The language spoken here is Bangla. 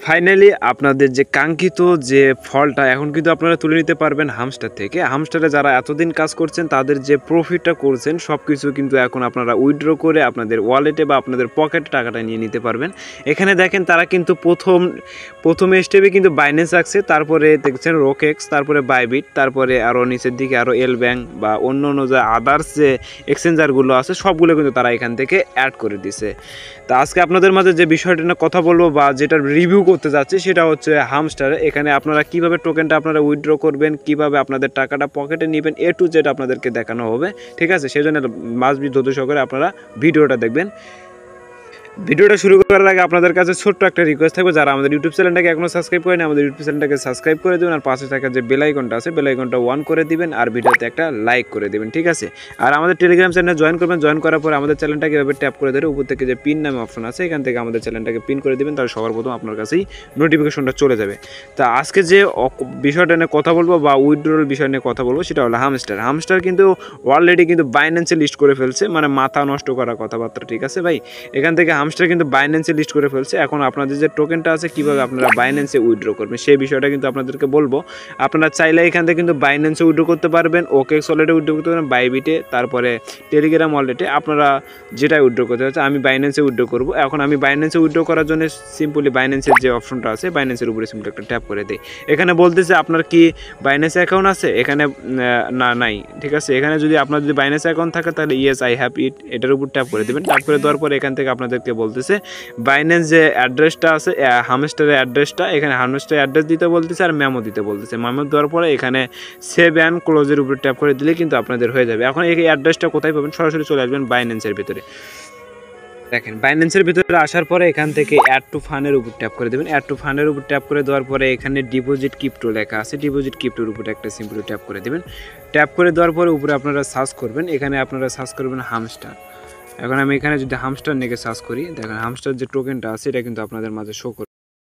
ফাইনালি আপনাদের যে কাঙ্ক্ষিত যে ফলটা এখন কিন্তু আপনারা তুলে নিতে পারবেন হামস্টার থেকে। হামস্টারে যারা এতদিন কাজ করছেন তাদের যে প্রফিটটা করছেন সব কিছু কিন্তু এখন আপনারা উইথড্র করে আপনাদের ওয়ালেটে বা আপনাদের পকেটে টাকাটা নিয়ে নিতে পারবেন। এখানে দেখেন তারা কিন্তু প্রথম স্টেপে কিন্তু বাইন্যান্স রাখছে, তারপরে দেখছেন রোকেক্স, তারপরে বাইবিট, তারপরে আরও নিচের দিকে আরও এল ব্যাংক বা অন্য অন্য যে আদার্স যে এক্সচেঞ্জারগুলো আছে সবগুলো কিন্তু তারা এখান থেকে অ্যাড করে দিছে। তা আজকে আপনাদের মাঝে যে বিষয়টা নিয়ে কথা বলবো বা যেটা রিভিউ করতে যাচ্ছি সেটা হচ্ছে হামস্টার। এখানে আপনারা কিভাবে টোকেনটা আপনারা উইথড্র করবেন, কিভাবে আপনাদের টাকাটা পকেটে নেবেন, এ টু জেড আপনাদেরকে দেখানো হবে, ঠিক আছে? সেই জন্য মাস্ট বি ধৈর্য সহকারে আপনারা ভিডিওটা দেখবেন। ভিডিওটা শুরু করার আগে আপনাদের কাছে ছোট্ট একটা রিকোয়েস্ট থাকবে, যারা আমাদের ইউটিউব চ্যানেলটাকে এখনও সাবস্ক্রাইব করেনি আমাদের ইউটিউব চ্যানেলটাকে সাবস্ক্রাইব করে দেবেন, আর পাশে থাকা যে বেল আইকনটা আছে বেল আইকনটা অন করে দিবেন, আর ভিডিওতে একটা লাইক করে দেবেন, ঠিক আছে? আর আমাদের টেলিগ্রাম চ্যানেলে জয়েন করবেন। জয়েন করার পরে আমাদের চ্যানেলটাকে এভাবে ট্যাপ করে ধরে উপর থেকে যে পিন নামে অপশন আছে এখান থেকে আমাদের চ্যানেলটাকে পিন করে দেবেন, তাহলে সবার প্রথম আপনার কাছেই নোটিফিকেশনটা চলে যাবে। তা আজকে যে বিষয়টা নিয়ে কথা বলবো বা উইথড্রল বিষয় নিয়ে কথা বলবো সেটা হলো হামস্টার কিন্তু অলরেডি কিন্তু বাইন্যান্সে লিস্ট করে ফেলছে, মানে মাথা নষ্ট করা কথাবার্তা, ঠিক আছে ভাই? এখান থেকে হামস্টার কিন্তু বাইন্যান্সে লিস্ট করে ফেলছে। এখন আপনাদের যে টোকেনটা আছে কিভাবে আপনারা বাইন্যান্সে উইথড্র করবেন সেই বিষয়টা কিন্তু আপনাদেরকে বলবো। আপনারা চাইলে এখান থেকে কিন্তু বাইন্যান্সে উইথড্র করতে পারবেন, ওকেক্স ওয়ালেটে উইথড্র করতে পারবেন, বাইবিটে, তারপরে টেলিগ্রাম ওয়ালেটে, আপনারা যেটাই উইথড্র করতে হচ্ছে। আমি বাইন্যান্সে উইথড্র করব। এখন আমি বাইন্যান্সে উইথড্র করার জন্য সিম্পলি বাইন্যান্সের যে অপশনটা আছে বাইন্যান্সের উপরে সিম্পলি একটা ট্যাপ করে দিই। এখানে বলতেছে আপনার কি বাইন্যান্স অ্যাকাউন্ট আছে, এখানে না নাই, ঠিক আছে? এখানে যদি আপনার যদি বাইন্যান্স অ্যাকাউন্ট থাকে তাহলে ইয়েস আই হ্যাভ ইট, এটার উপর ট্যাপ করে দেবেন। ট্যাপ করে দেওয়ার পরে এখান থেকে আপনাদেরকে বলতেছে বাইন্যান্স যে অ্যাড্রেসটা আছে হামস্টারের অ্যাড্রেসটা, এখানে হামস্টারের অ্যাড্রেস দিতে বলতেছে আর মেমো দিতে বলতেছে। মেমো দেওয়ার পরে এখানে সেভ অ্যান্ড ক্লোজের উপরে ট্যাপ করে দিলে কিন্তু আপনাদের হয়ে যাবে। এখন এই অ্যাড্রেসটা কোথায় পাবেন? সরাসরি চলে আসবেন বাইন্যান্সের ভিতরে। দেখেন বাইন্যান্সের ভিতরে আসার পরে এখান থেকে অ্যাড টু ফান্ডের উপর ট্যাপ করে দেবেন। অ্যাড টু ফান্ডের উপর ট্যাপ করে দেওয়ার পরে এখানে ডিপোজিট ক্রিপ্টো লেখা আছে, ডিপোজিট ক্রিপ্টোর উপরে একটা সিম্পলি ট্যাপ করে দেবেন। ট্যাপ করে দেওয়ার পরে উপরে আপনারা সার্চ করবেন, এখানে আপনারা সার্চ করবেন হামস্টার। এখন আমি এখানে যদি হামস্টার নিয়ে সার্চ করি, দেখেন হামস্টার যে টোকেনটা আছে এটা কিন্তু আপনাদের মাঝে শো করবে।